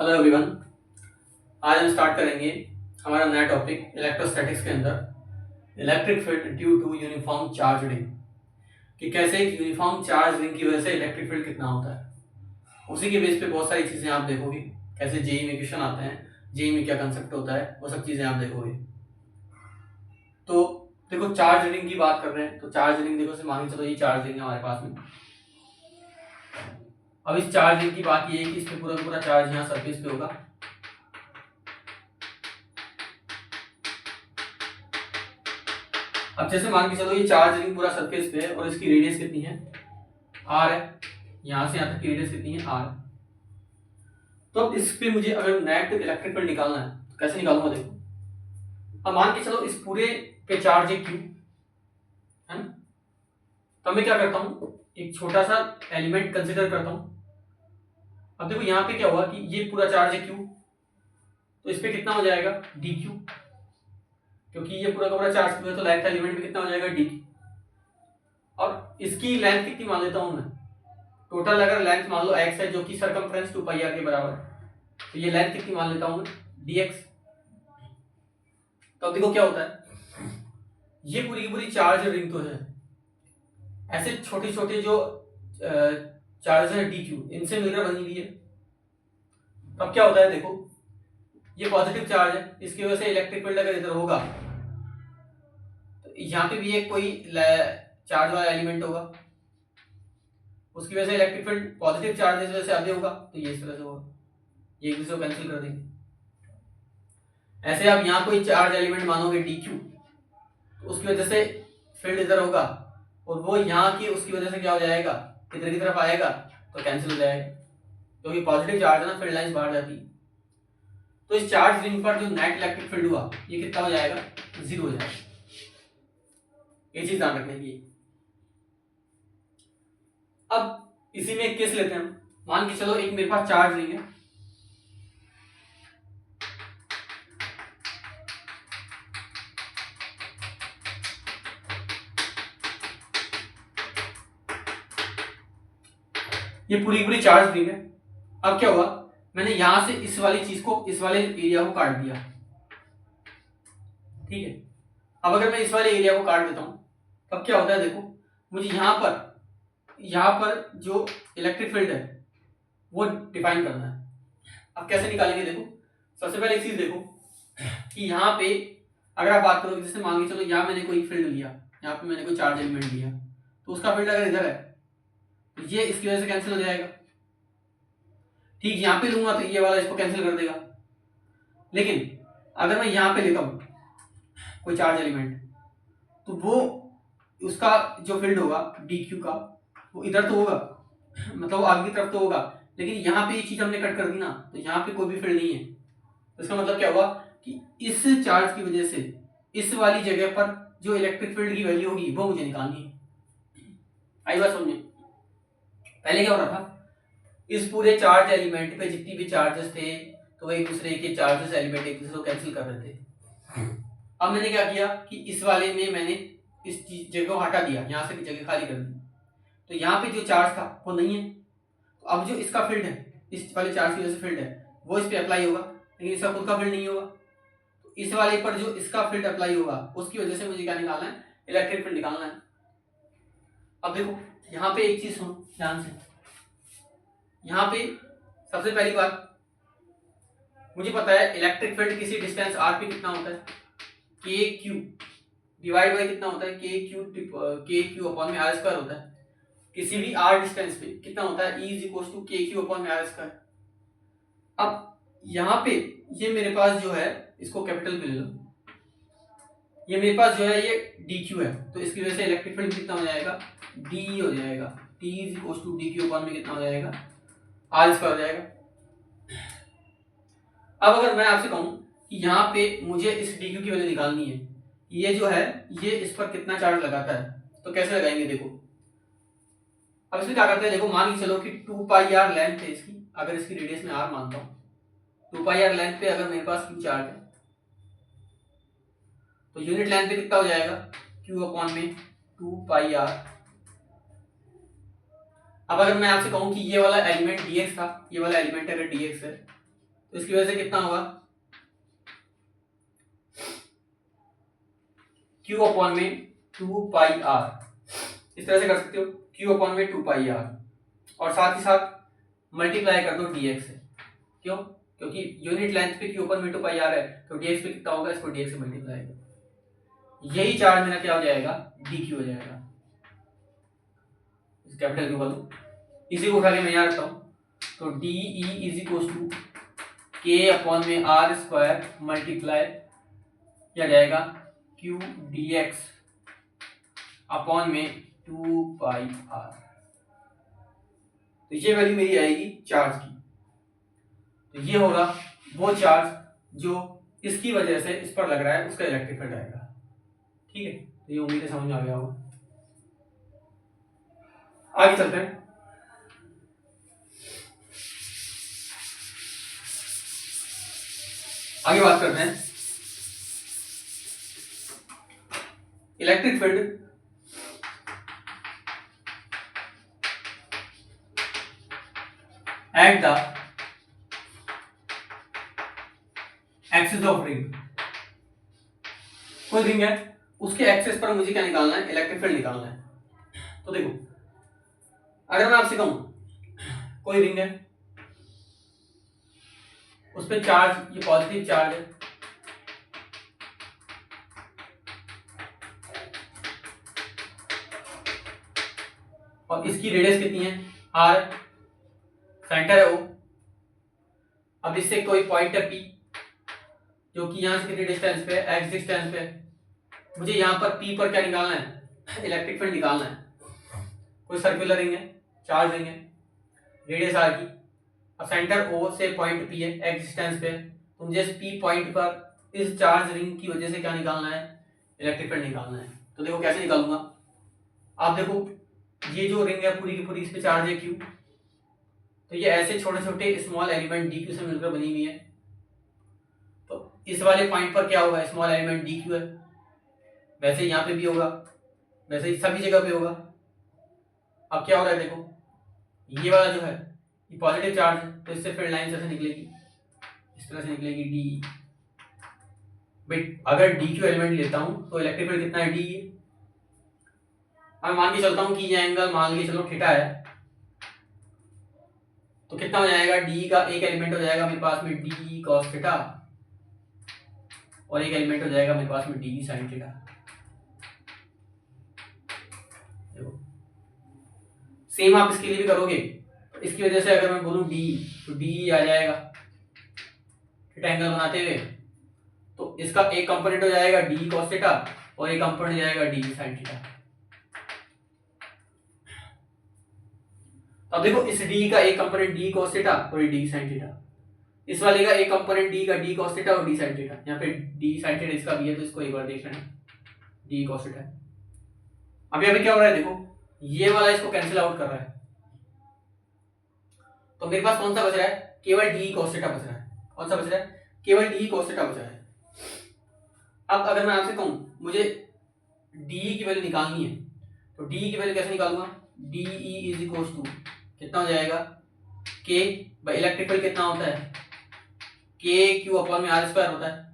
Hello everyone. आज हम start करेंगे हमारा नया टॉपिक इलेक्ट्रोस्टैटिक्स के अंदर electric field due to uniform charge ring, कि कैसे एक यूनिफॉर्म चार्ज रिंग की वजह से इलेक्ट्रिक फील्ड कितना होता है। उसी के बेस पे बहुत सारी चीजें आप देखोगे, कैसे जेई में क्वेश्चन आते हैं, जेई में क्या कंसेप्ट होता है, वो सब चीजें आप देखोगे। तो देखो, चार्ज रिंग की बात कर रहे हैं तो चार्ज रिंग देखो, मान के चलो ये चार्ज रिंग है हमारे पास में। अब इस चार्ज रिंग की बात ये है कि इस पे पूरा पूरा चार्ज यहाँ सरफेस पे होगा। अब जैसे मान के चलो ये चार्ज रिंग पूरा सरफेस पे है और इसकी रेडियस कितनी है, आर है। यहां से यहां तक की रेडियस कितनी है, आर। तो अब इस पे मुझे अगर नेट इलेक्ट्रिक फील्ड निकालना है तो कैसे निकालूंगा, देखो। अब मान के चलो इस पूरे पे चार्ज है क्यू, है ना। तो मैं क्या करता हूं, एक छोटा सा एलिमेंट कंसिडर करता हूं। अब देखो यहाँ पे क्या हुआ कि ये पूरा चार्ज है क्यू, तो इस पे कितना हो जाएगा, डी क्यू। क्योंकि ये पूरा का पूरा चार्ज क्यू है तो लेंथ एलिमेंट में कितना हो जाएगा, डी। और इसकी लेंथ कितनी मान लेता हूं मैं, टोटल अगर लेंथ मान लो x है जो कि सरकमफ्रेंस 2πr के बराबर है, तो ये लेंथ कितनी मान लेता हूं मैं, dx। तो अब देखो क्या होता है, ये पूरी की पूरी चार्ज रिंग तो है, ऐसे छोटे छोटे जो चार्ज है dq, इनसे मिलकर बनी हुई है। तो अब क्या होता है, देखो ये पॉजिटिव चार्ज है, इसकी वजह से इलेक्ट्रिक फील्ड अगर इधर होगा तो यहाँ पे भी एक कोई चार्ज वाला एलिमेंट होगा, उसकी वजह से इलेक्ट्रिक फील्ड पॉजिटिव चार्ज इस वजह से आगे होगा, तो ये इस तरह से होगा, ये एक दूसरे को कैंसिल कर देंगे। ऐसे आप यहाँ कोई चार्ज एलिमेंट मानोगे dq, तो उसकी वजह से फील्ड इधर होगा और वो यहाँ की उसकी वजह से क्या हो जाएगा, इधर की तरफ आएगा तो कैंसिल हो जाएगा, क्योंकि पॉजिटिव चार्ज है ना, फील्ड लाइंस बाहर जाती है। तो इस चार्ज रिंग पर जो नेट इलेक्ट्रिक फील्ड हुआ ये कितना हो जाएगा, 0 हो जाएगा। ये चीज ध्यान रखने की। अब इसी में एक केस लेते हैं, मान के चलो एक मेरे पास चार्ज रिंग है, ये पूरी पूरी चार्ज रिंग है। अब क्या हुआ, मैंने यहां से इस वाली चीज को, इस वाले एरिया को काट दिया, ठीक है। अब अगर मैं इस वाले एरिया को काट देता हूं तब क्या होता है, देखो मुझे यहां पर जो इलेक्ट्रिक फील्ड है वो डिफाइन करना है। अब कैसे निकालेंगे, देखो सबसे पहले एक चीज देखो कि यहाँ पे अगर आप बात करोगे, जैसे मान के चलो यहाँ मैंने कोई फील्ड लिया, यहाँ पे मैंने कोई चार्ज एलिमेंट लिया, तो उसका फील्ड अगर इधर है तो ये इसकी वजह से कैंसिल हो जाएगा। ठीक, यहाँ पे लूंगा तो ये वाला इसको कैंसिल कर देगा। लेकिन अगर मैं यहाँ पे लेता हूं कोई चार्ज एलिमेंट, तो वो उसका जो फील्ड होगा डी क्यू का, वो इधर तो होगा, मतलब आगे की तरफ तो होगा, लेकिन यहाँ पे ये चीज हमने कट कर दी ना, तो यहाँ पे कोई भी फील्ड नहीं है। तो इसका मतलब क्या हुआ कि इस चार्ज की वजह से इस वाली जगह पर जो इलेक्ट्रिक फील्ड की वैल्यू होगी वो मुझे निकालनी है। आई बात समझे। पहले क्या हो रहा था, इस पूरे चार्ज एलिमेंट पे जितनी भी चार्जेस थे तो वो एक दूसरे के चार्जेस एलिमेंट एक दूसरे को कैंसिल कर रहे थे। अब मैंने क्या किया कि इस वाले में मैंने इस जगह को हटा दिया, यहाँ से जगह खाली कर दी, तो यहाँ पे जो चार्ज था वो नहीं है। तो अब जो इसका फील्ड है, इस वाले चार्ज की वजह से फील्ड है, वो इस पे अप्लाई होगा, लेकिन इसका खुद का फील्ड नहीं होगा। तो इस वाले पर जो इसका फील्ड अप्लाई होगा उसकी वजह से मुझे क्या निकालना है, इलेक्ट्रिक फील्ड निकालना है। अब देखो यहाँ पे एक चीज सुनो ध्यान से, यहाँ पे सबसे पहली बात मुझे पता है इलेक्ट्रिक फील्ड किसी डिस्टेंस आर पे कितना होता है, के क्यू डिवाइड बाय कितना होता है, के क्यू अपॉन में आर स्क्वायर होता है। किसी भी आर डिस्टेंस पे कितना होता है, ई इज इक्वल टू के क्यू अपॉन में आर स्क्वायर। अब यहाँ पे ये मेरे पास जो है, इसको कैपिटल में ले लो, ये मेरे पास जो है ये डी क्यू है, तो इसकी वजह से इलेक्ट्रिक फील्ड कितना हो जाएगा, डी हो जाएगा, T is equal to D Q upon में कितना हो जाएगा, आर स्क्वायर हो जाएगा। अब अगर मैं आपसे कहूं कि यहाँ पे मुझे इस डी क्यू की वैल्यू निकालनी है, ये जो है ये इस पर कितना चार्ज लगाता है, तो कैसे लगाएंगे, देखो अब इसमें क्या करते हैं, देखो मान के चलो कि 2πr लेंथ है इसकी, अगर इसकी रेडियस में r मानता हूं, 2πr लेंथ पे अगर मेरे पास q चार्ज है तो यूनिट लेंथ पे कितना हो जाएगा, q अपॉन में 2πr। अब अगर मैं आपसे कहूं कि ये वाला एलिमेंट dx था, ये वाला एलिमेंट अगर dx है तो इसकी वजह से कितना होगा, Q अपॉन में 2 पाई आर, इस तरह से कर सकते हो, Q अपॉन में 2 पाई आर, और साथ ही साथ मल्टीप्लाई कर दो dx से। क्यों? क्योंकि यूनिट लेंथ पे Q अपॉन में 2 पाई आर है, तो dx पे कितना होगा, इसको dx से मल्टीप्लाई करो, यही चार्ज मेरा क्या हो जाएगा, dq हो जाएगा। इस कैपिटल Q कर दो, इसी को उठा के मैं यहाँ रखता हूँ, तो D E is equal to K upon में आर स्क्वायर मल्टीप्लाई किया जाएगा क्यू डी एक्स अपॉन में 2 पाई आर। तो ये वैल्यू मेरी आएगी चार्ज की, तो ये होगा वो चार्ज जो इसकी वजह से इस पर लग रहा है, उसका इलेक्ट्रिक फील्ड आएगा। ठीक है, तो ये उम्मीद है समझ में आ गया होगा। आगे चलते हैं। आगे बात करते हैं electric field at the axis of ring. कोई रिंग है, उसके एक्सिस पर मुझे क्या निकालना है, इलेक्ट्रिक फील्ड निकालना है। तो देखो, अगर मैं आपसे कहूं कोई रिंग है, उस पर चार्ज, ये पॉजिटिव चार्ज है, और इसकी रेडियस कितनी है, आर, सेंटर है ओ। अब इससे कोई पॉइंट है पी, जो कि यहां से कितनी डिस्टेंस पे है, एक्स डिस्टेंस पे है। मुझे यहां पर पी पर क्या निकालना है, इलेक्ट्रिक फील्ड निकालना है। कोई सर्कुलर रिंग है, चार्ज रिंग है, रेडियस आर की, अब सेंटर ओ से पॉइंट पी है, एक्स डिस्टेंस पे, तो मुझे इस पी पॉइंट पर इस चार्ज रिंग की वजह से क्या निकालना है, इलेक्ट्रिक फील्ड निकालना है। तो देखो कैसे निकालूंगा, आप देखो ये जो रिंग है पूरी की पूरी, इस पे चार्ज है क्यू, तो ये ऐसे छोटे छोटे स्मॉल एलिमेंट डी क्यू से मिलकर बनी हुई है। तो इस वाले पॉइंट पर क्या होगा, स्मॉल एलिमेंट डी क्यू है, वैसे यहाँ पे भी होगा, वैसे ही सभी जगह पे होगा। अब क्या हो रहा है, देखो ये वाला जो है ये पॉजिटिव चार्ज है, तो इससे फील्ड लाइन ऐसे निकलेगी, इस तरह से निकलेगी डी। बट अगर डी क्यू एलिमेंट लेता हूं तो इलेक्ट्रिक फील्ड कितना है, डी। अब मान के चलता हूं कि ये एंगल मान के चलो थीटा है, तो कितना हो जाएगा, डी का एक एलिमेंट हो जाएगा मेरे पास में डी कॉस थीटा, और एक एलिमेंट हो जाएगा मेरे पास में डी साइन थीटा। देखो सेम आप इसके लिए भी करोगे, तो इसकी वजह से अगर मैं बोलूं डी, तो डी आ जाएगा थीटा एंगल बनाते हुए, तो इसका एक कंपोनेंट हो जाएगा डी कॉस थीटा, और एक कंपोनेंट हो जाएगा डी साइन थीटा। अब देखो इस डी का एक कंपोनेंट डी कॉस थीटा और डी साइन थीटा, इस वाले का एक कंपोनेंट डी का डी कॉस थीटा और डी साइन थीटा। यहाँ पे डी साइन थीटा इसका भी है, तो इसको एक बार देख लेना, डी कॉस थीटा। अब यहाँ पे क्या हो रहा है, देखो ये वाला इसको कैंसिल आउट कर रहा है, तो मेरे पास कौन सा बच रहा है, केवल डी कॉस थीटा बच रहा है। कौन सा बच रहा है, केवल डी कॉस थीटा बच रहा है। अब अगर मैं आपसे कहूँ मुझे डी की वैल्यू निकालनी है, तो डी की वैल्यू कैसे निकालूंगा, D E is equal to कितना हो जाएगा, के बाई इलेक्ट्रिक फील्ड कितना होता है, के क्यू अपॉन में आर स्क्वायर होता है।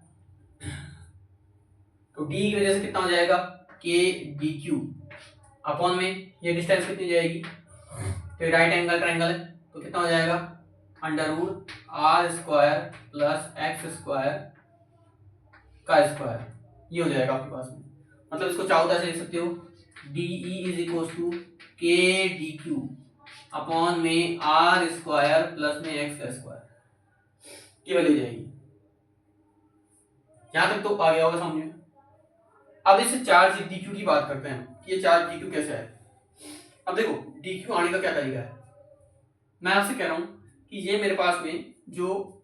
तो डी की वजह से कितना हो जाएगा, के डी क्यू अपॉन में ये डिस्टेंस कितनी जाएगी, तो राइट एंगल ट्रायंगल है, तो कितना हो जाएगा, under root R square plus X square का स्क्वायर, ये हो जाएगा आपके पास में। मतलब इसको चाहो तो ऐसे लिख सकते हो, D E is equal to K D Q upon में आर स्क्वायर प्लस में एक्स का स्क्वायर, ये वैल्यू हो जाएगी। यहां तक तो आ गया होगा समझ में। अब इस चार्ज डी क्यू की बात करते हैं कि ये चार्ज डी क्यू कैसे है। अब देखो डी क्यू आने का क्या तरीका है, मैं आपसे कह रहा हूं कि ये मेरे पास में जो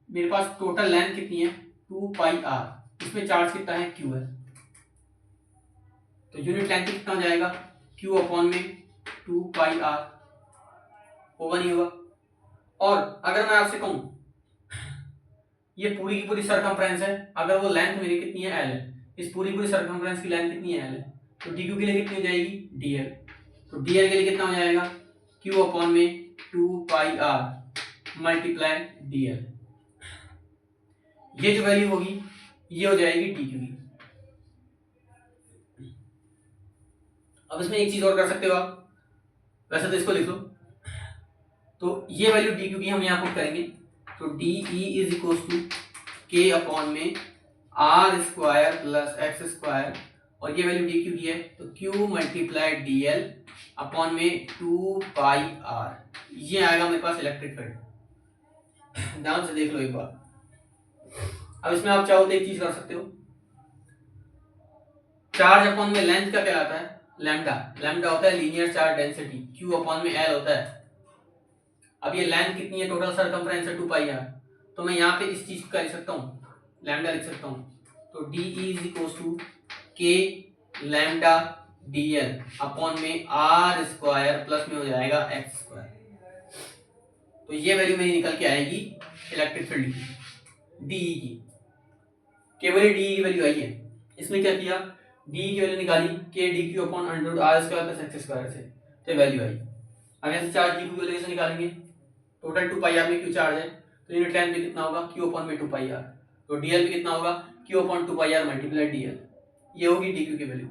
मेरे पास टोटल लेंथ कितनी है 2 पाई आर, इसमें चार्ज कितना है क्यू है, तो यूनिट लेंथ कितना हो जाएगा क्यू अपॉन में 2 पाई आर, होगा नहीं होगा। और अगर मैं आपसे कहूं ये पूरी की पूरी सरकमफ्रेंस है, अगर वो लेंथ मेरी कितनी है एल है, इस पूरी पूरी सरकमफ्रेंस की लेंथ कितनी है एल है, तो डी क्यू के लिए कितनी हो जाएगी डीएल, तो डीएल के लिए कितना हो जाएगा क्यू अपॉन में 2 पाई आर, मल्टीप्लाई dl। ये जो वैल्यू होगी ये हो जाएगी dq की। अब इसमें एक चीज और कर सकते हो आप, वैसे तो इसको लिख लो, तो ये वैल्यू dq की हम यहाँ पुट करेंगे, तो de is equal to k upon में r square plus X square, और ये वैल्यू dq की है तो q मल्टीप्लाई dl अपॉन में 2 पाई r। ये आएगा मेरे पास इलेक्ट्रिक फील्ड। ध्यान से देख लो एक बार। अब इसमें आप चाहो तो एक चीज कर सकते हो, चार्ज अपॉन में लेंथ का कहलाता है लैम्डा। लैम्डा होता है linear charge density, q upon में l होता है। अब ये लेंथ कितनी है, टोटल सरकमफ्रेंस है 2 पाई r, तो मैं यहाँ पे इस चीज का लिख सकता हूँ, लैम्डा लिख सकता हूँ, तो D is equal to K lambda dl upon में r स्क्वायर प्लस में हो जाएगा x स्क्वायर। तो ये वैल्यू मेरी निकल के आएगी इलेक्ट्रिक फील्ड की, डी की। केवल डी की वैल्यू आई है। इसमें क्या किया, डी की वैल्यू निकाली के D Q upon under R square plus X square से, तो वैल्यू आई। अब यहाँ से चार्ज डी की वैल्यू कैसे निकालेंगे, टोटल 2 पाई आर में क्यू चार्ज है, तो यूनिट लेंथ में कितना होगा क्यू अपॉन में 2 पाई आर, तो डीएल भी कितना होगा Q upon 2 pi R multiply DL. ये होगी डी क्यू की वैल्यू।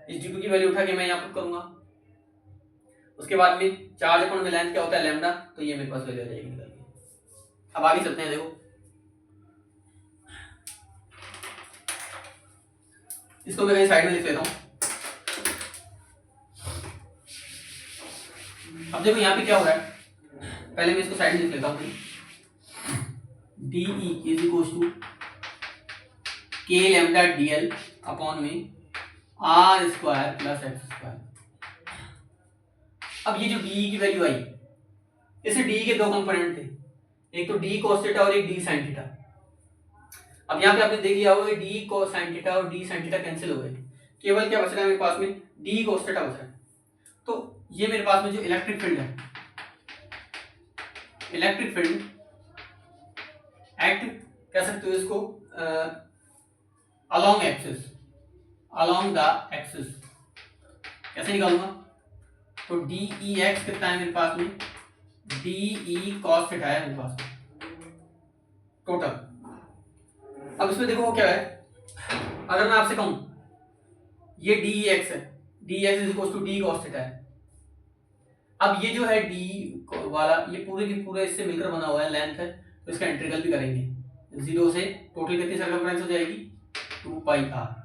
इस डी क्यू की वैल्यू उठा के मैं यहाँ पुट करूंगा। उसके बाद में चार्ज अपॉन में लेंथ क्या होता है लैम्डा, तो ये मेरे पास वैल्यू आ जाएगी निकल के। अब आगे चलते हैं, देखो इसको मैं कहीं साइड में लिख लेता हूँ। अब देखो यहाँ पे क्या हो रहा है, पहले मैं इसको साइड में लिख लेता हूँ। D E is equal to K lambda DL upon में R square plus X square. अब ये जो डी की वैल्यू आई, इसे डी के दो कंपोनेंट थे, एक तो डी cos थीटा और एक डी sin थीटा। अब यहाँ पे आपने देख लिया होगा डी cos sin थीटा और डी sin थीटा कैंसिल हो गए, केवल क्या बच रहा है मेरे पास में डी cos थीटा बच रहा है। तो ये मेरे पास में जो इलेक्ट्रिक फील्ड है, इलेक्ट्रिक फील्ड एक्ट कह सकते हो इसको along axis, along the axis. कैसे निकालूंगा, तो डी ई एक्स कितना है मेरे पास में, डी ई cos थीटा है मेरे पास टोटल। अब इसमें देखो क्या है, अगर मैं आपसे कहूं ये डी एक्स है, D X is equal to D cos theta है। अब ये जो है डी वाला, ये पूरे की पूरे इससे मिलकर बना हुआ है, लेंथ है, तो इसका इंटीग्रल भी करेंगे। 0 से टोटल कितनी सर्कमफ्रेंस हो जाएगी 2 पाई आर।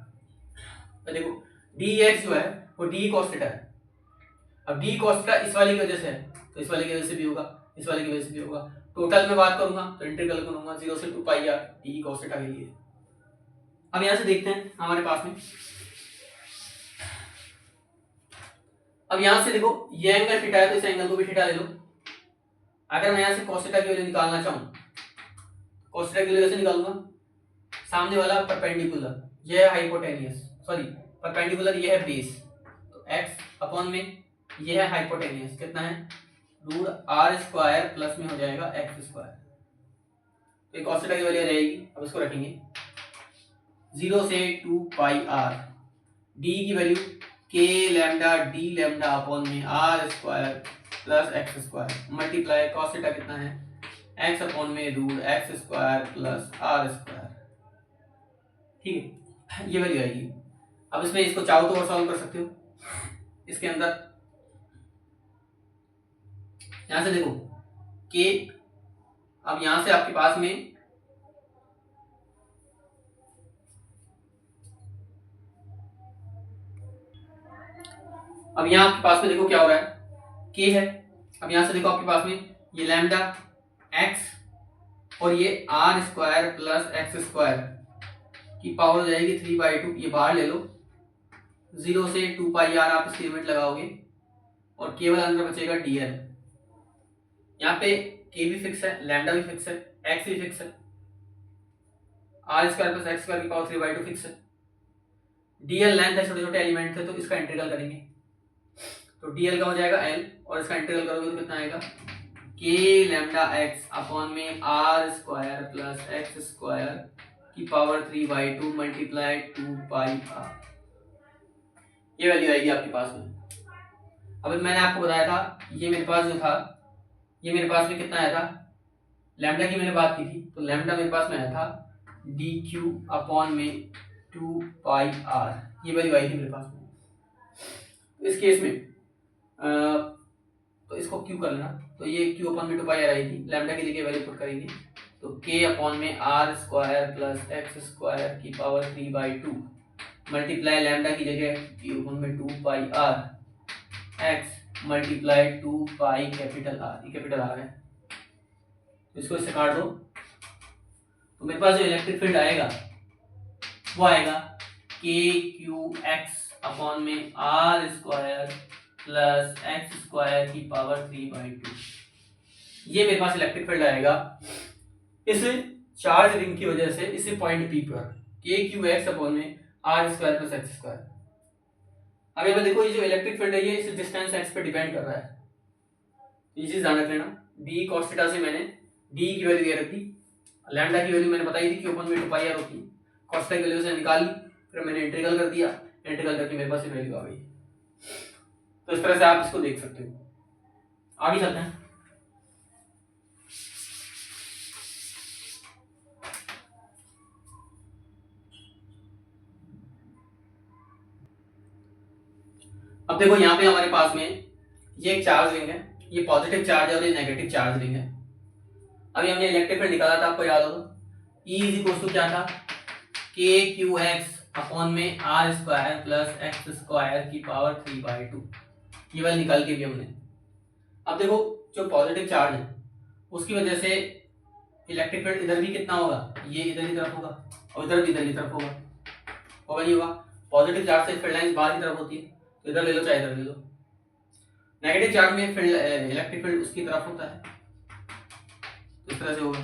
तो देखो डी एक्स जो है वो डी cos थीटा है। अब डी cos थीटा इस वाले की वजह से है, तो इस वाले की वजह से भी होगा, इस वाले की वजह से भी होगा। टोटल में बात करूंगा तो इंटीग्रल करूंगा 0 से 2 pi R D cos theta के लिए। अब यहां से देखते हैं हमारे पास में, अब यहां से देखो ये एंगल थीटा है तो इस एंगल को भी थीटा ले लो। अगर मैं यहां से cos थीटा की वैल्यू निकालना चाहूं, cos थीटा की वैल्यू कैसे निकालूंगा, सामने वाला परपेंडिकुलर, ये है हाइपोटेनियस, सॉरी परपेंडिकुलर ये है बेस, तो x अपॉन में ये है हाइपोटेनियस, कितना है रूट आर स्क्वायर प्लस में हो जाएगा एक्स स्क्वायर। तो एक cos थीटा की वैल्यू आ जाएगी। अब इसको रखेंगे 0 से 2 पाई आर, डी की value K lambda D lambda upon में R square plus X square multiply cos theta कितना है एक्स अपॉन में root X square plus R square. ठीक है, ये वैल्यू आएगी। अब इसमें इसको चाहो तो और सॉल्व कर सकते हो। इसके अंदर यहां से देखो के, अब यहां से आपके पास में अब यहां आपके पास में देखो क्या हो रहा है, के है। अब यहां से देखो आपके पास में ये लैम्डा एक्स और ये R square plus X square की पावर हो जाएगी 3/2, ये बाहर ले लो। 0 से 2 पाई आर आप इसकी लिमिट लगाओगे और केवल अंदर बचेगा डीएल। यहाँ पे के भी फिक्स है, लैम्डा भी फिक्स है, एक्स भी फिक्स है, R square plus X square की पावर 3/2 फिक्स है। डीएल लेंथ है, छोटे छोटे एलिमेंट थे तो इसका इंटीग्रल करेंगे, तो डीएल का हो जाएगा एल और इसका इंटीग्रल करोगे तो कितना आएगा के लैम्डा एक्स अपॉन में R square plus X square की पावर 3/2 मल्टीप्लाई 2 पाई आर। ये वैल्यू आएगी आपके पास में। अब मैंने आपको बताया था ये मेरे पास जो था ये मेरे पास में कितना आया था, लैम्डा की मैंने बात की थी, तो लैम्डा मेरे पास में आया था डी क्यू अपॉन में 2 पाई आर, ये वैल्यू आई थी मेरे पास में। तो इस केस में तो इसको क्यू कर लेना, तो ये क्यू अपॉन में 2 पाई आर आई थी, लैम्डा की जगह वैल्यू पुट करेंगे तो के अपॉन में R square plus X square की पावर 3/2 मल्टीप्लाई लैम्डा की जगह क्यू अपॉन में 2 pi R X multiply 2 pi capital R, ये कैपिटल आर है, तो इसको इससे काट दो, तो मेरे पास जो इलेक्ट्रिक फील्ड आएगा वो आएगा के क्यू एक्स अपॉन में R square plus X square की पावर 3/2, ये मेरे पास इलेक्ट्रिक फील्ड आएगा इस चार्ज रिंग की वजह से इस पॉइंट पी पर, के क्यू एक्स अपॉन में R square plus X square. अब यहाँ पे देखो ये जो इलेक्ट्रिक फील्ड है ये इस डिस्टेंस एक्स पे डिपेंड कर रहा है, ये चीज ध्यान रख लेना। डी cos थीटा से मैंने डी की वैल्यू ये रख दी, लैम्डा की वैल्यू मैंने बताई थी कि ओपन में 2 पाई आर होती है, cos थीटा की वैल्यू से निकाल ली, फिर मैंने इंटीग्रल कर दिया, इंटीग्रल करके मेरे पास ये वैल्यू आ गई। तो इस तरह से आप इसको देख सकते हो। आगे चलते हैं। अब देखो यहाँ पे हमारे पास में ये एक चार्ज रिंग है, ये पॉजिटिव चार्ज है और ये नेगेटिव चार्ज रिंग है। अभी हमने इलेक्ट्रिक फील्ड निकाला था, आपको याद होगा E इज इक्वल टू क्या था, के क्यू एक्स अपॉन में R square plus X square की पावर 3/2, ये वाली निकाल के भी हमने। अब देखो जो पॉजिटिव चार्ज है उसकी वजह से इलेक्ट्रिक फील्ड इधर भी कितना होगा, ये इधर की तरफ होगा और इधर भी इधर की तरफ होगा नहीं होगा। पॉजिटिव चार्ज से फील्ड लाइंस बाहर की तरफ होती है, तो इधर ले लो चाहे इधर ले लो। नेगेटिव चार्ज में फील्ड इलेक्ट्रिक फील्ड उसकी तरफ होता है, तो इस तरह से होगा,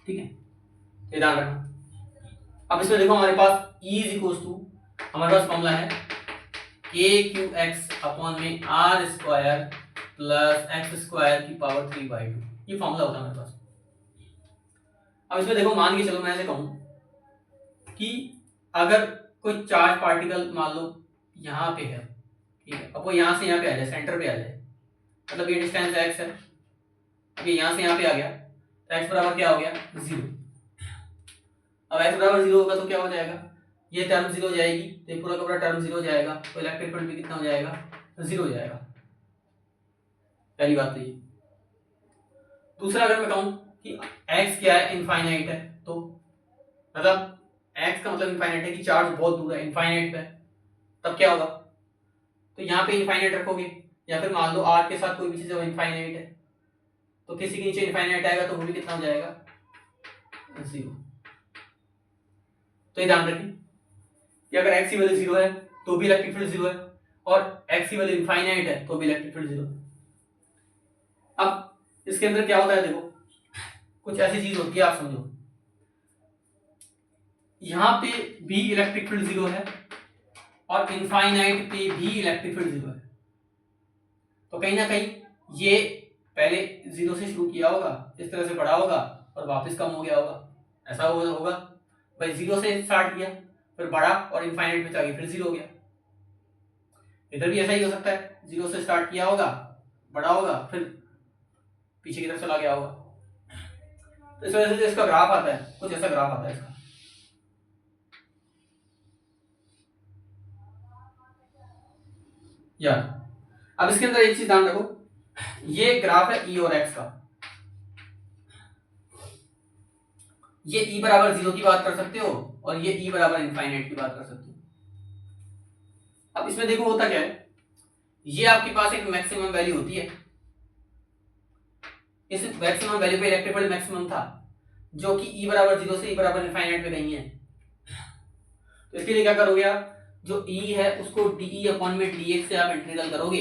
ठीक है, ये ध्यान रखना। अब इसमें देखो हमारे पास E इज इक्वल टू, हमारे पास फॉर्मूला है के क्यू एक्स अपॉन में R square plus X square की पावर 3/2, ये फॉर्मूला होता है हमारे पास। अब इसमें देखो मान के चलो मैं ऐसे कहूं कि अगर कोई चार्ज पार्टिकल मान लो यहाँ पे है, ठीक है, अब वो यहाँ से यहाँ पे आ जाए, सेंटर पे आ जाए, मतलब ये डिस्टेंस x है, अब ये यहाँ से यहाँ पे आ गया, तो x बराबर क्या हो गया 0। अब x बराबर 0 होगा तो क्या हो जाएगा, ये टर्म 0 हो जाएगी, तो ये पूरा का पूरा टर्म 0 हो जाएगा, तो इलेक्ट्रिक फील्ड भी कितना हो जाएगा 0 हो जाएगा। पहली बात तो ये। दूसरा अगर मैं कहूँ कि x क्या है, इनफाइनाइट है, तो मतलब x का मतलब इनफाइनाइट है कि चार्ज बहुत दूर है, इनफाइनाइट पे, तब क्या होगा, तो यहाँ पे इनफाइनाइट रखोगे, या फिर मान लो r के साथ कोई भी चीज है इनफाइनाइट है, तो किसी के नीचे इनफाइनाइट आएगा तो वो भी कितना हो जाएगा 0। तो ये ध्यान रखें कि अगर x की वैल्यू 0 है तो भी इलेक्ट्रिक फील्ड 0 है, और x की वैल्यू इनफाइनाइट है तो भी इलेक्ट्रिक फील्ड 0। अब इसके अंदर क्या होता है, देखो कुछ ऐसी चीज होती है, आप समझो, यहाँ पे भी इलेक्ट्रिक फील्ड 0 है और इनफाइनाइट पे भी इलेक्ट्रिक फील्ड 0 है, तो कहीं ना कहीं ये पहले 0 से शुरू किया होगा, इस तरह से बढ़ा होगा और वापस कम हो गया होगा, ऐसा होगा भाई, 0 से स्टार्ट किया फिर बढ़ा और इनफाइनाइट पे चला गया फिर 0 हो गया। इधर भी ऐसा ही हो सकता है, 0 से स्टार्ट किया होगा, बढ़ा होगा, फिर पीछे की तरफ चला गया होगा। तो इस वजह से इसका ग्राफ आता है, कुछ ऐसा ग्राफ आता है इसका। यार अब इसके अंदर एक चीज ध्यान रखो, ये ग्राफ है E और X का, ये E बराबर 0 की बात कर सकते हो और ये E बराबर इनफाइनाइट की बात कर सकते हो। अब इसमें देखो होता क्या है, ये आपके पास एक मैक्सिमम वैल्यू होती है, इस मैक्सिमम वैल्यू पे इलेक्ट्रिक फील्ड मैक्सिमम था, जो कि E बराबर 0 से E बराबर इनफाइनाइट पे गई है। तो इसके लिए क्या करोगे आप, जो E है उसको dE अपॉन में dx से आप इंटीग्रल करोगे,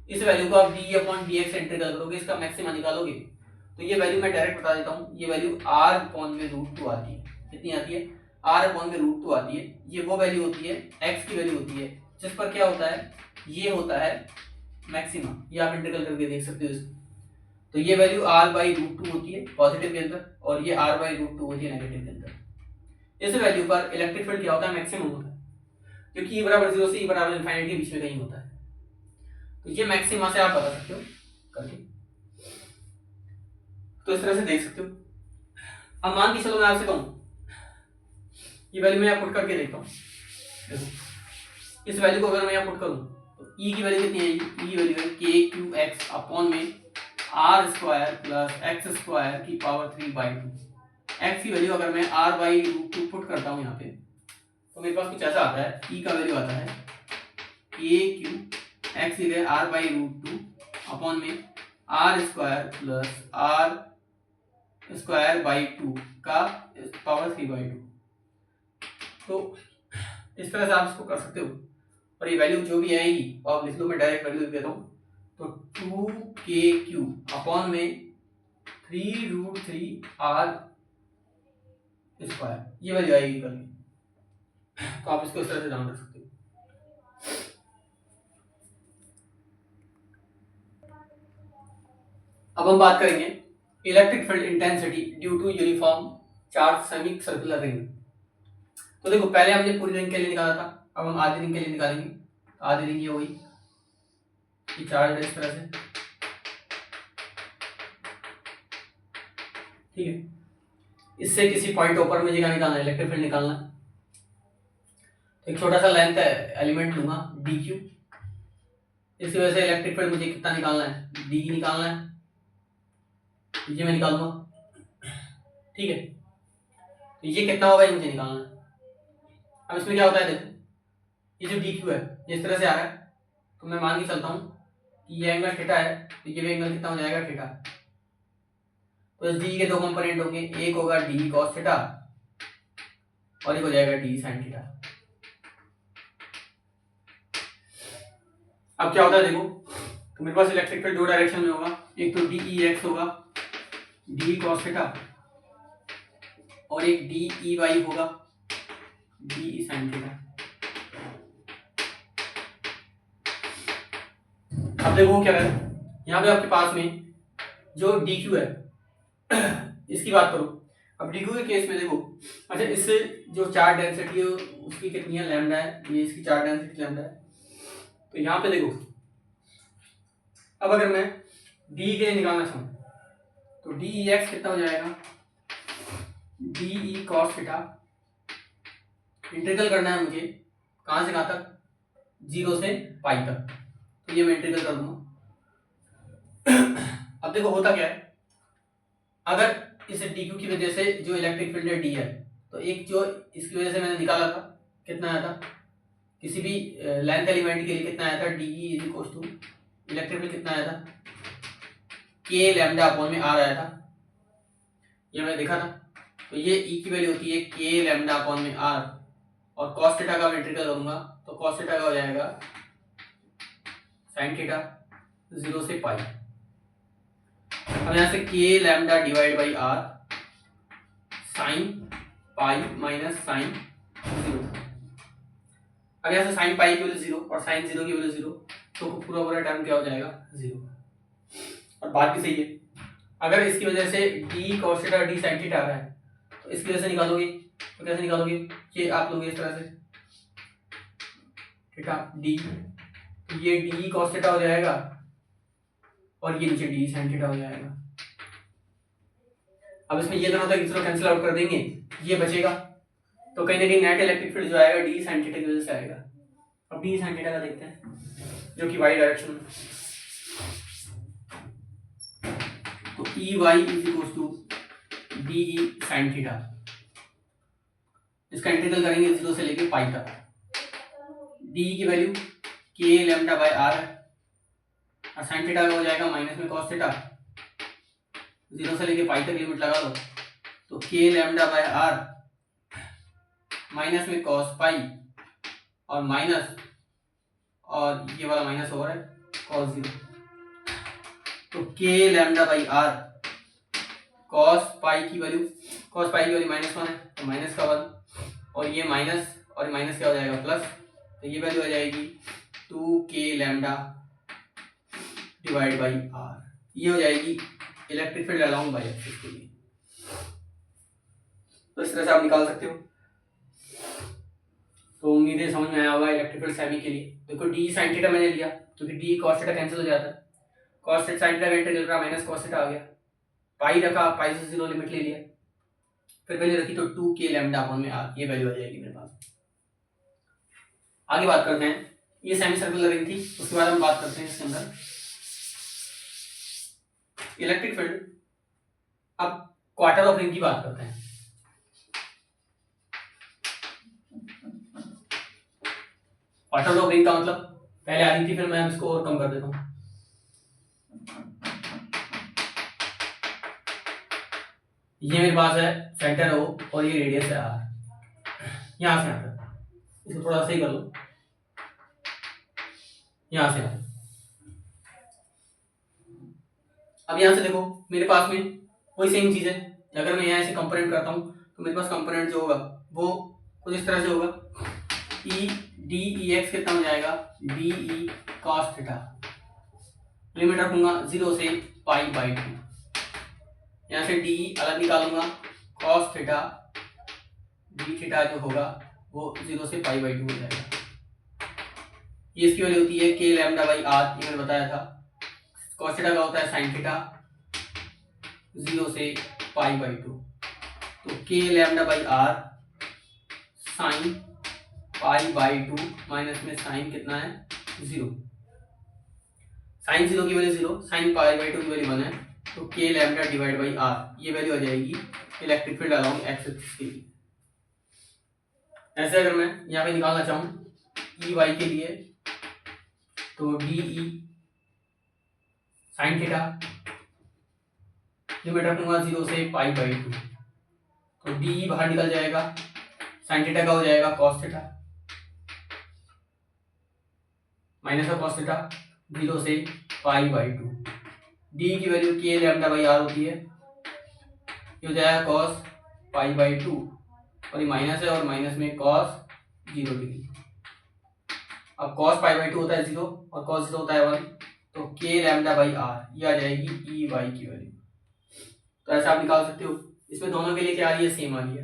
इस वैल्यू को आप dE अपॉन dx से इंटीग्रल करोगे, इसका मैक्सिमा निकालोगे, तो ये वैल्यू मैं डायरेक्ट बता देता हूँ, ये वैल्यू r अपॉन में √2 आती है। कितनी आती है, r अपॉन में √2 आती है। ये वो वैल्यू होती है, x की वैल्यू होती है, जिस पर क्या होता है, ये होता है मैक्सिमा, ये आप इंटीग्रल करके देख सकते हो इसको। तो ये वैल्यू r/√2 होती है पॉजिटिव के अंदर, और ये r/√2 होती है नेगेटिव के अंदर। इस वैल्यू पर इलेक्ट्रिक फील्ड क्या होता है, मैक्सिमम होता है, क्योंकि E बराबर 0 से E बराबर इनफाइनाइट के बीच में कहीं होता है। तो ये मैक्सिमा से आप बता सकते हो तो इस तरह से देख सकते हो। अब मान के चलो मैं आपसे कहूँ ये वैल्यू मैं यहाँ पुट करके देखता हूँ। इस वैल्यू को अगर मैं यहाँ पुट करूँ तो ई की वैल्यू कितनी आएगी, ई की वैल्यू है के क्यू एक्स अपॉन में R square plus X square की पावर 3/2। एक्स की वैल्यू अगर मैं R by root two put करता हूँ यहाँ पे तो मेरे पास कुछ ऐसा आता है, ई का वैल्यू आता है के क्यू एक्स इधर R by root two upon में R square plus R square by 2 का पावर 3/2। तो इस तरह से आप इसको कर सकते हो और ये वैल्यू जो भी आएगी वो आप लिख लो, मैं डायरेक्ट वैल्यू लिख देता हूँ। तो 2kq अपॉन में 3√3r स्क्वायर ये वैल्यू आएगी कल। तो आप इसको इस तरह से ध्यान रख सकते हो। अब हम बात करेंगे electric field intensity due to uniform charge semi circular ring. तो देखो पहले हमने पूरी रिंग के लिए निकाला था, अब हम आधी रिंग के लिए निकालेंगे। आधी रिंग ये हुई, ये चार्ज है इस तरह से, ठीक है। इससे किसी पॉइंट ऊपर मुझे क्या निकालना है, इलेक्ट्रिक फील्ड निकालना है। तो एक छोटा सा लेंथ है एलिमेंट लूंगा डी क्यू, इस वजह से इलेक्ट्रिक फील्ड मुझे कितना निकालना है, डी निकालना है, ये मैं निकालूंगा, ठीक है। तो ये कितना होगा ये मुझे निकालना है। अब इसमें क्या होता है, देखो ये जो डी क्यू है ये इस तरह से आ रहा है, तो मैं मान के चलता हूँ कि ये एंगल थीटा है, तो ये भी एंगल कितना हो जाएगा, थीटा। तो इस डी के दो कंपोनेंट होंगे, एक होगा डी कॉस थीटा और एक हो जाएगा डी साइन थीटा। अब क्या होता है देखो, तो मेरे पास इलेक्ट्रिक फील्ड दो डायरेक्शन में होगा, एक तो डी ई एक्स होगा डी कॉस थीटा और एक डी ई वाई होगा डी साइन थीटा। अब देखो क्या है, यहाँ पे आपके पास में जो डी क्यू है इसकी बात करो। अब डी क्यू के केस में देखो, अच्छा इससे जो चार्ज डेंसिटी है उसकी कितनी है, लैम्डा है, ये इसकी चार्ज डेंसिटी लैम्डा है। तो यहाँ पे देखो, अब अगर मैं डी के लिए निकालना चाहूँ तो डी ई एक्स कितना हो जाएगा, D E cos theta, integral करना है मुझे कहाँ से कहाँ तक, 0 से पाई तक, तो ये मैं इंटीग्रल कर दूंगा। अब देखो होता क्या है, अगर इस डी क्यू की वजह से जो इलेक्ट्रिक फील्ड है डी है, तो एक जो इसकी वजह से मैंने निकाला था कितना आया था, किसी भी लेंथ एलिमेंट के लिए कितना आया था, D E is equal to electric field कितना आया था, के लैम्डा अपॉन में आर आया था, ये मैंने देखा था। तो ये ई की वैल्यू होती है के लैम्डा अपॉन में आर, और कॉस थीटा का मैं इंटीग्रल करूंगा तो कॉस थीटा का हो जाएगा साइन थीटा 0 से पाई। अब यहाँ से K lambda divide by R sine pi minus sine 0। अब यहाँ से साइन पाई की वैल्यू 0 और साइन 0 की वैल्यू 0, तो पूरा पूरा टर्म क्या हो जाएगा, 0। और बात भी सही है, अगर इसकी वजह से D cos theta D sine theta आ रहा है तो इसकी वजह से निकालोगे तो कैसे निकालोगे, कि आप लोगे इस तरह से थीटा डी, ये डी कॉस थीटा हो जाएगा और ये नीचे डी साइन थीटा हो जाएगा। अब इसमें ये दोनों तो एक दूसरे कैंसिल आउट कर देंगे, ये बचेगा, तो कहीं ना कहीं नेट इलेक्ट्रिक फील्ड जो आएगा डी साइन थीटा की वजह से आएगा। अब डी साइन थीटा का देखते हैं जो कि वाई डायरेक्शन में, तो E Y is equal to D E sine theta, इसका इंटीग्रल करेंगे 0 से लेके पाई तक। डी की value K lambda by are है और साइन थीटा का हो जाएगा माइनस में कॉस थीटा, 0 से लेके पाई तक लिमिट लगा दो, तो K lambda by are minus में कॉस पाई और माइनस, और ये वाला माइनस ओवर है कॉस 0, तो K lambda by R cos pi की वैल्यू -1 है तो माइनस का 1, और ये माइनस और माइनस क्या हो जाएगा प्लस, तो ये वैल्यू आ जाएगी 2k lambda divide by R, ये हो जाएगी electric field along by axis के लिए। तो इस तरह से आप निकाल सकते हो। तो उम्मीद है समझ में आया होगा इलेक्ट्रिक फील्ड सेमी के लिए। देखो डी साइन थीटा मैंने लिया क्योंकि डी कॉस थीटा कैंसिल हो जाता है, कॉस थीटा साइन थीटा का इंटीग्रल का माइनस कॉस थीटा आ गया, पाई रखा, पाई से 0 लिमिट ले लिया, फिर वैल्यू रखी तो 2k लैम्डा अपॉन में r, ये वैल्यू आ जाएगी मेरे पास। आगे बात करते हैं, ये सेमी सर्कुलर रिंग थी, उसके बाद हम बात करते हैं इसके अंदर इलेक्ट्रिक फील्ड। अब क्वार्टर ऑफ रिंग की बात करते हैं। क्वार्टर ऑफ रिंग का मतलब पहले आ रही थी, फिर मैं इसको और कम कर देता हूं। ये मेरे पास है सेंटर O और ये रेडियस है r, यहां से आता है, इसको थोड़ा सही कर लो, यहां से आता है। अब यहां से देखो मेरे पास में वही सेम चीज है, अगर मैं यहाँ से कंपोनेंट करता हूँ तो मेरे पास कंपोनेंट जो होगा वो कुछ इस तरह से होगा, ई डी ई एक्स कितना हो जाएगा, D E cos theta, limit रखूंगा 0 से पाई बाई 2, यहाँ से डी अलग निकालूंगा, कॉस थीटा डी थीटा जो होगा वो 0 से पाई बाई 2 हो जाएगा। ये इसकी वैल्यू होती है के लैम्डा बाई आर, ये मैंने बताया था। कॉस थीटा का होता है साइन थीटा 0 से पाई बाई 2, तो K lambda by R sine pi by 2 minus में साइन कितना है 0, साइन 0 की वैल्यू 0, साइन पाई बाई 2 की वैल्यू 1 है, तो K lambda divide by R, ये वैल्यू आ जाएगी electric field along x axis के लिए। ऐसे अगर मैं यहाँ पे निकालना चाहूँ ई वाई के लिए, तो D E sine theta, limit रखूंगा 0 से पाई बाई 2, तो डी ई बाहर निकल जाएगा, साइन थीटा का हो जाएगा कॉस थीटा माइनस का कॉस थीटा 0 से पाई बाई 2, डी की value K lambda by are होती है, ये हो जाएगा कॉस पाई बाई 2, और ये माइनस है और माइनस में कॉस 0 डिग्री। अब कॉस पाई बाई 2 होता है 0 और कॉस 0 होता है 1, तो के लैम्डा बाई आर ये आ जाएगी ई वाई की वैल्यू। तो ऐसा आप निकाल सकते हो, इसमें दोनों के लिए क्या आ रही है, सेम आ रही है।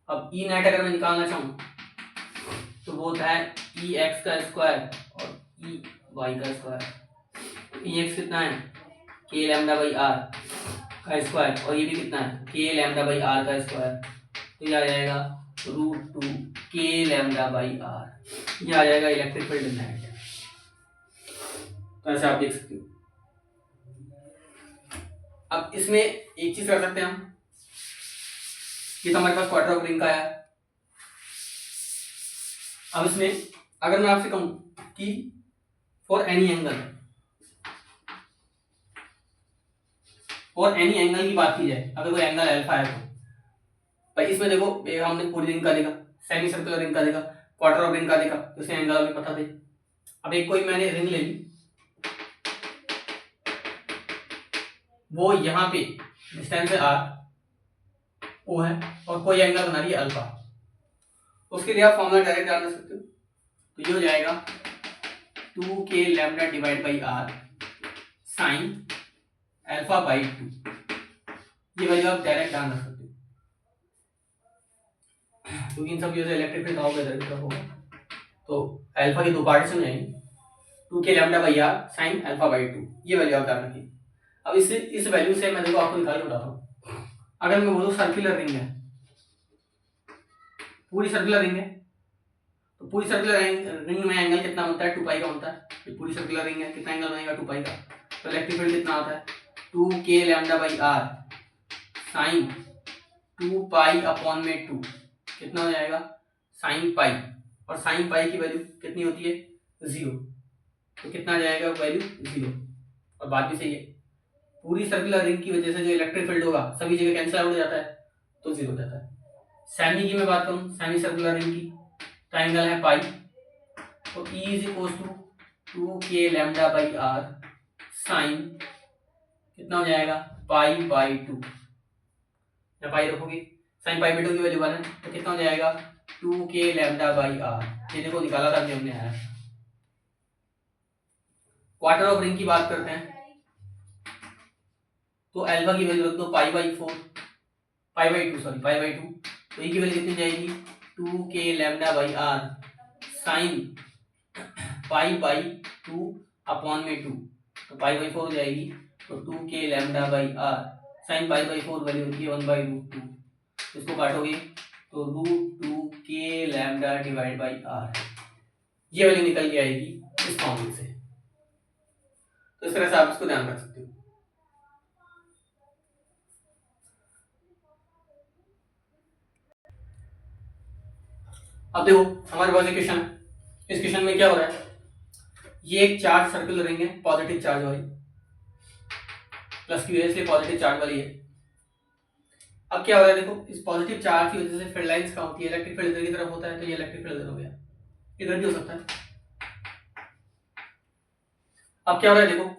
अब ई नेट अगर मैं निकालना चाहूँ तो वो होता है ई एक्स का स्क्वायर और ई वाई का स्क्वायर। ई एक्स कितना है, के लैम्डा बाई आर का स्क्वायर, और ये भी कितना है, के लैम्डा बाई आर का स्क्वायर, तो ये आ जाएगा √2 के लैम्डा बाई आर, ये आ जाएगा इलेक्ट्रिक फील्ड नेट। तो ऐसे आप देख सकते हो। अब इसमें एक चीज कर सकते हैं हम, ये तो हमारे पास क्वार्टर ऑफ रिंग का है। अब इसमें अगर मैं आपसे कहूं कि फॉर एनी एंगल, और एनी एंगल की बात की जाए, अगर कोई एंगल अल्फा है तो भाई इसमें देखो, हमने पूरी रिंग का देखा, सेमी सर्कुलर रिंग का देखा, क्वार्टर ऑफ रिंग का देखा, तो इसमें एंगल अभी पता थे। अब एक कोई मैंने रिंग ले ली, वो यहाँ पे डिस्टेंस है r, वो है, और कोई एंगल बना रही है अल्फा, उसके लिए आप फॉर्मूला डायरेक्ट डाल सकते हो, तो ये हो जाएगा 2k lambda divide by r sine alpha by 2, ये वैल्यू आप डायरेक्ट डाल सकते हो, क्योंकि इन सब चीजों से इलेक्ट्रिक फील्ड होगा, इधर की तरफ होगा, तो अल्फा के दो पार्टीशन हो जाएंगे, 2k lambda by r sine alpha by 2, ये वैल्यू आप डाल रखिए। अब इस वैल्यू से मैं देखो आपको निकाल के बताता हूँ। अगर मैं बोलूँ सर्कुलर रिंग है, पूरी सर्कुलर रिंग है, तो पूरी सर्कुलर रिंग में एंगल कितना होता है, 2 पाई का होता है। ये पूरी सर्कुलर रिंग है, कितना एंगल बनेगा, 2 पाई का, तो इलेक्ट्रिक फील्ड कितना होता है 2k lambda by r sine 2 pi upon में 2, कितना हो जाएगा साइन पाई, और साइन पाई की वैल्यू कितनी होती है 0, तो कितना आ जाएगा वैल्यू 0। और बात भी सही है, पूरी सर्कुलर रिंग की वजह से जो इलेक्ट्रिक फील्ड होगा सभी जगह कैंसिल आउट हो जाता है, तो 0 हो जाता है। सेमी की मैं बात करूं, सेमी सर्कुलर रिंग की, तो एंगल है पाई, तो E is equal to 2k lambda by R sine कितना हो जाएगा पाई बाई 2, या पाई रखोगे, साइन पाई बाई 2 की वैल्यू 1 है, तो कितना हो जाएगा 2k लैम्डा बाई आर, ये देखो निकाला था अभी हमने आया। क्वार्टर ऑफ रिंग की बात करते हैं, तो अल्फा की वैल्यू रख दो पाई बाई 2, तो ई की वैल्यू कितनी जाएगी 2k lambda by R sine pi by 2 upon में 2, तो पाई बाई 4 हो जाएगी। तो 2k lambda by R, sine pi by 4 value होती है 1/√2। इसको काटोगे तो √2k lambda divide by R, ये वैल्यू निकल के आएगी इस फॉर्मूले से। तो इस तरह से आप इसको ध्यान रख सकते हो। अब देखो हमारे पास एक क्वेश्चन है, इस क्वेश्चन में क्या हो रहा है, ये एक चार्ज सर्कुलर रिंग है पॉजिटिव चार्ज वाली, प्लस क्यू है इसलिए पॉजिटिव चार्ज वाली है। अब क्या हो रहा है देखो, इस पॉजिटिव चार्ज की वजह से फील्ड लाइंस कहाँ होती है, इलेक्ट्रिक फील्ड इधर की तरफ होता है, तो ये इलेक्ट्रिक फील्ड इधर हो गया, इधर भी हो सकता है। अब क्या हो रहा है देखो,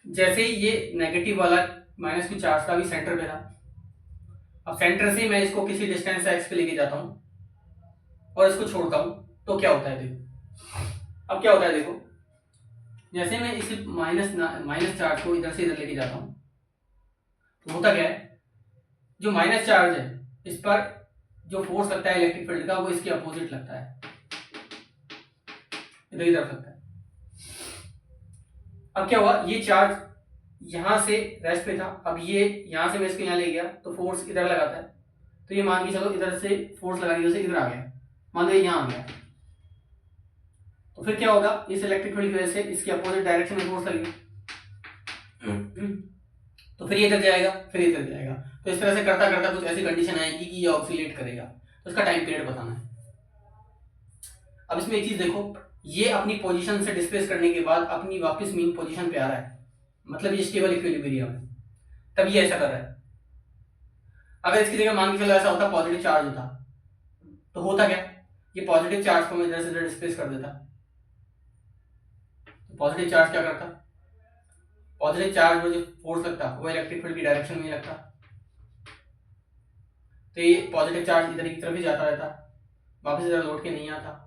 जैसे ही ये नेगेटिव वाला माइनस क्यू चार्ज का भी सेंटर पे था, अब सेंटर से मैं इसको किसी डिस्टेंस एक्स पे लेके जाता हूँ और इसको छोड़ता हूँ, तो क्या होता है देखो। अब क्या होता है देखो, जैसे मैं इस माइनस चार्ज को इधर से इधर लेके जाता हूँ, तो होता क्या है, जो माइनस चार्ज है इस पर जो फोर्स लगता है इलेक्ट्रिक फील्ड का, वो इसके अपोजिट लगता है, इधर की तरफ लगता है। अब क्या हुआ, ये चार्ज यहां से रेस्ट पे था, अब ये यहां से मैं इसको यहां ले गया तो फोर्स इधर लगाता है, तो ये मान के चलो इधर से फोर्स लगाने की वजह से इधर आ गया, मान लो यहां आ गया, तो फिर क्या होगा, इस इलेक्ट्रिक फील्ड की वजह से इसके अपोजिट डायरेक्शन में फोर्स लगेगा, तो फिर ये इधर जाएगा फिर इधर जाएगा, तो इस तरह से करता करता कुछ ऐसी कंडीशन आएगी कि ये ऑक्सीलेट करेगा, तो इसका टाइम पीरियड बताना है। अब इसमें एक चीज देखो, ये अपनी पोजीशन से डिस्प्लेस करने के बाद अपनी वापस मीन पोजीशन पे आ रहा है, मतलब ये स्टेबल इक्विलिब्रियम है, तब ये ऐसा कर रहा है। अगर इसकी जगह मान के चलो ऐसा होता पॉजिटिव चार्ज होता, तो होता क्या, ये पॉजिटिव चार्ज को मैं इधर से इधर डिस्प्लेस कर देता, तो पॉजिटिव चार्ज क्या करता, पॉजिटिव चार्ज में जो फोर्स लगता वो इलेक्ट्रिक फील्ड की डायरेक्शन में लगता, तो ये पॉजिटिव चार्ज इधर की तरफ ही जाता रहता, वापस इधर लौट के नहीं आता।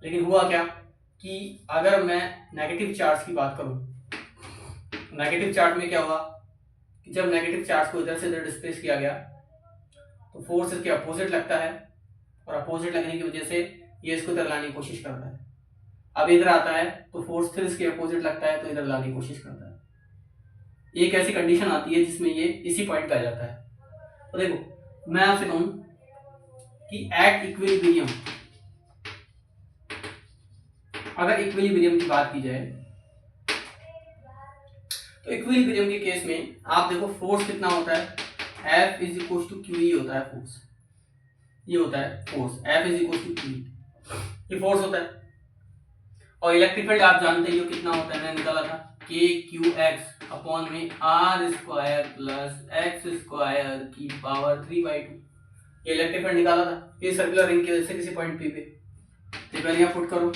लेकिन हुआ क्या कि अगर मैं नेगेटिव चार्ज की बात करूं, नेगेटिव चार्ज में क्या हुआ कि जब नेगेटिव चार्ज को इधर से इधर डिस्प्लेस किया गया तो फोर्स इसके अपोजिट लगता है, और अपोजिट लगने की वजह से ये इसको इधर लाने की कोशिश करता है। अब इधर आता है तो फोर्स फिर इसके अपोजिट लगता है, तो इधर लाने की कोशिश करता है। एक ऐसी कंडीशन आती है जिसमें ये इसी पॉइंट पे आ जाता है। तो देखो मैं आपसे कहूं कि एट इक्विलिब्रियम, अगर इक्विलिब्रियम की बात की जाए तो इक्विलिब्रियम के केस में आप देखो फोर्स कितना होता है, F is equal to Q होता है फोर्स, ये होता है force, F is equal to Q, ये फोर्स होता है। और इलेक्ट्रिक फील्ड आप जानते हो कितना होता है, मैंने निकाला था के क्यू एक्स अपॉन में R square plus X square की पावर 3/2, ये इलेक्ट्रिक फील्ड निकाला था, ये सर्कुलर रिंग की वजह से किसी पॉइंट P पे, तो पहले यहाँ पुट करो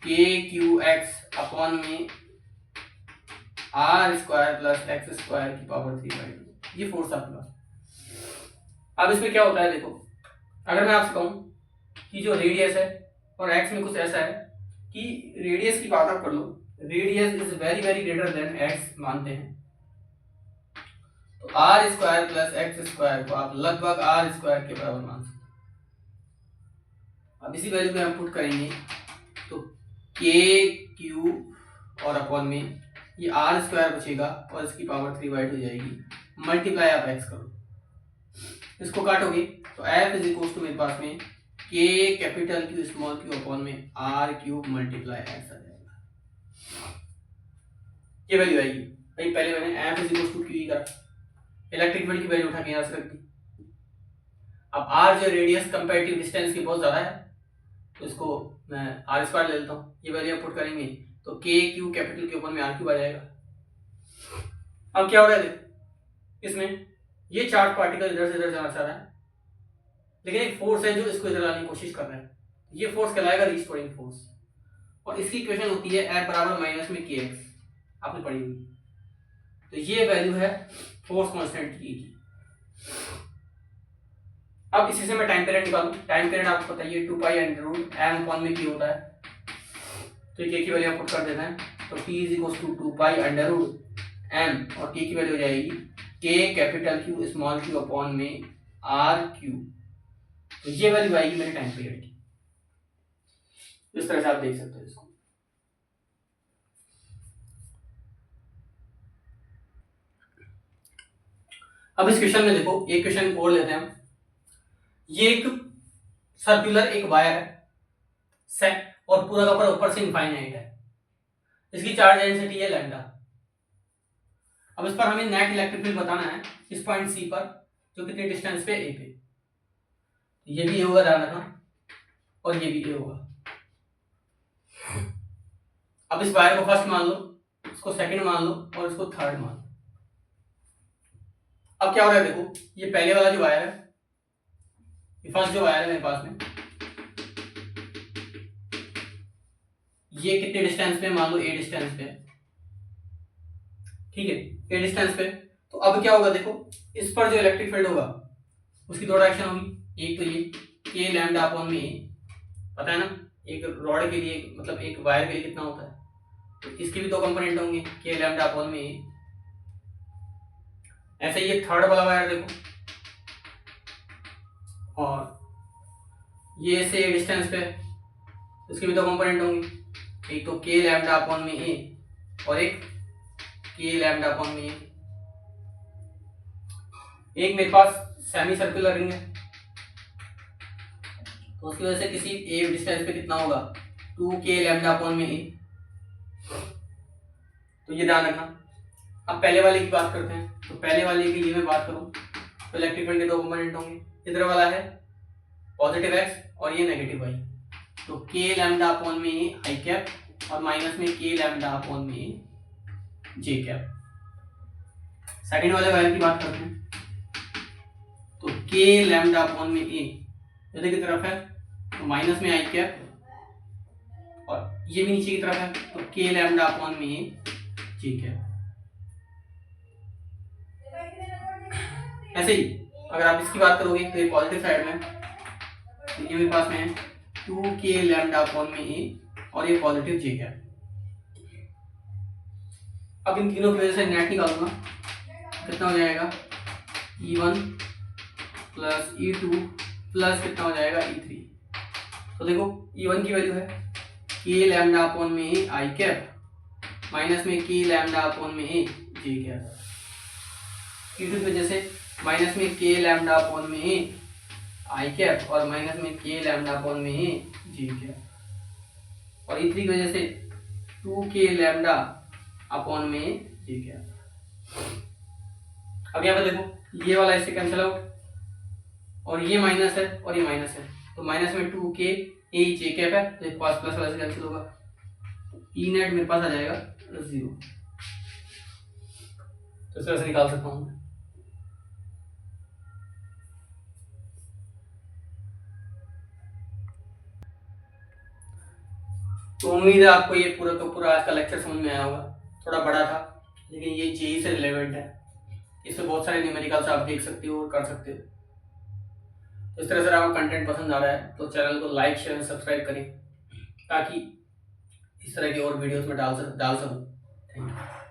के क्यू एक्स अपॉन में R square plus X square की पावर 3/2, ये फोर्स आपके पास। अब इसमें क्या होता है देखो, अगर मैं आपसे कहूं कि जो रेडियस है और एक्स में कुछ ऐसा है कि रेडियस की बात आप कर लो, radius is very very greater than X मानते हैं, तो R square plus X square को आप लगभग आर स्क्वायर के बराबर मान सकते हैं। अब इसी वैल्यू में हम पुट करेंगे तो के क्यू और अपॉन में ये आर स्क्वायर बचेगा और इसकी पावर 3/2 हो जाएगी, मल्टीप्लाई आप एक्स करो, इसको काटोगे तो एफ इज इक्वल टू मेरे पास में K capital Q small Q upon में आर क्यूब मल्टीप्लाई एक्स आ जाएगा, ये वैल्यू आएगी। भाई पहले मैंने F is equal to Q करा, इलेक्ट्रिक फील्ड की वैल्यू उठा के यहां से रख दी। अब आर जो रेडियस कंपैरेटिव डिस्टेंस की बहुत ज्यादा है, तो इसको मैं आर स्क्वायर ले लेता हूँ, ये वैल्यू पुट करेंगे तो के क्यू कैपिटल के ऊपर में आर क्यूब आ जाएगा। अब क्या हो रहा है देखो, इसमें ये चार्ज पार्टिकल इधर से इधर जाना चाह रहा है, लेकिन एक फोर्स है जो इसको इधर लाने की कोशिश कर रहा है, ये फोर्स कहलाएगा रिस्टोरिंग फोर्स, और इसकी इक्वेशन होती है F बराबर माइनस में के एक्स, आपने पढ़ी हुई, तो ये वैल्यू है फोर्स कांस्टेंट की। अब इसी से मैं टाइम पीरियड निकालूं, टाइम पीरियड आपको पता है 2 pi under root m upon में k होता है, तो ये k की वैल्यू पुट कर देना है, तो t is equal to 2 pi under root m और k की वैल्यू हो जाएगी k capital Q small q upon में r क्यूब, तो ये वैल्यू आएगी मेरे टाइम पीरियड की। इस तरह से आप देख सकते हो इसको। अब इस क्वेश्चन में देखो, एक क्वेश्चन और लेते हैं हम। ये एक सर्कुलर एक वायर है और पूरा का पूरा ऊपर से इनफाइनाइट है। इसकी चार्ज डेंसिटी है लैम्डा। अब इस पर हमें नेट इलेक्ट्रिक फील्ड बताना है इस पॉइंट सी पर, जो कितने डिस्टेंस पे, ए पे। ये भी ए होगा, ध्यान रखना, और ये भी ए होगा। अब इस वायर को फर्स्ट मान लो, इसको सेकंड मान लो और इसको थर्ड मान लो। अब क्या हो रहा है देखो, ये पहले वाला जो वायर है, ये फर्स्ट जो वायर है मेरे पास में, ये कितने डिस्टेंस पे, मान लो ए डिस्टेंस पे, ठीक है, ए डिस्टेंस पे। तो अब क्या होगा देखो, इस पर जो इलेक्ट्रिक फील्ड होगा उसकी दो डायरेक्शन होगी। एक तो ये के लैम्डा अपॉन में ए, पता है ना, एक रॉड के लिए, मतलब एक वायर के लिए कितना होता है, तो इसके भी दो कंपोनेंट होंगे, के लैम्डा अपॉन में ए। ऐसे ये थर्ड वाला वायर देखो, और ये ऐसे ए डिस्टेंस पे, इसके भी दो कंपोनेंट होंगे, एक तो के लैम्डा अपॉन में ए और एक के लैम्डा अपॉन में ए। एक मेरे पास सेमी सर्कुलर रिंग है, तो उसकी वजह से किसी ए डिस्टेंस पे कितना होगा, 2k लैम्डा अपॉन में ए। तो ये ध्यान रखना। अब पहले वाले की बात करते हैं। तो पहले वाले की मैं बात करूं तो इलेक्ट्रिक फील्ड के दो कंपोनेंट होंगे, इधर वाला है पॉजिटिव एक्स और ये नेगेटिव वाई। तो k लैम्डा अपॉन में ए आई कैप और माइनस में k लैम्डा अपॉन में ए जे कैप। सेकंड वाले वायर की बात करते हैं। तो k लैम्डा अपॉन में ए इधर की तरफ है, तो माइनस में आई कैप, और ये भी नीचे की तरफ है, तो k लैम्डा अपॉन में ए जे कैप। ऐसे ही अगर आप इसकी बात करोगे तो ये पॉजिटिव साइड में, तो ये मेरे पास में है 2k लैम्डा अपॉन में ए और ये पॉजिटिव जे कैप। अब इन तीनों की वजह से नेट निकालूंगा, कितना हो जाएगा, E1 प्लस E2 प्लस कितना हो जाएगा, E3। तो देखो E1 की वैल्यू है k लैम्डा अपॉन में ए आई कैप माइनस में k लैम्डा अपॉन में ए जे कैप। E2 की वजह से माइनस में k लैम्डा अपॉन में ए आई कैप और माइनस में k लैम्डा अपॉन में ए जे कैप। और E3 की वजह से 2k लैम्डा अपॉन में जे कैप। अब यहाँ पे देखो ये वाला इससे कैंसिल आउट, और ये माइनस है और ये माइनस है, तो माइनस में 2k ए जे कैप है, तो एक पास प्लस वाला से कैंसिल होगा, ई नेट मेरे पास आ जाएगा 0। तो इस तरह से निकाल सकता हूँ। तो उम्मीद है आपको ये पूरा का पूरा आज का लेक्चर समझ में आया होगा। थोड़ा बड़ा था लेकिन ये जेईई से रिलेवेंट है, इसमें बहुत सारे न्यूमेरिकल्स आप देख सकते हो और कर सकते हो। तो इस तरह से आपको कंटेंट पसंद आ रहा है तो चैनल को लाइक शेयर सब्सक्राइब करें, ताकि इस तरह की और वीडियोस में डाल सकूं। Thank you.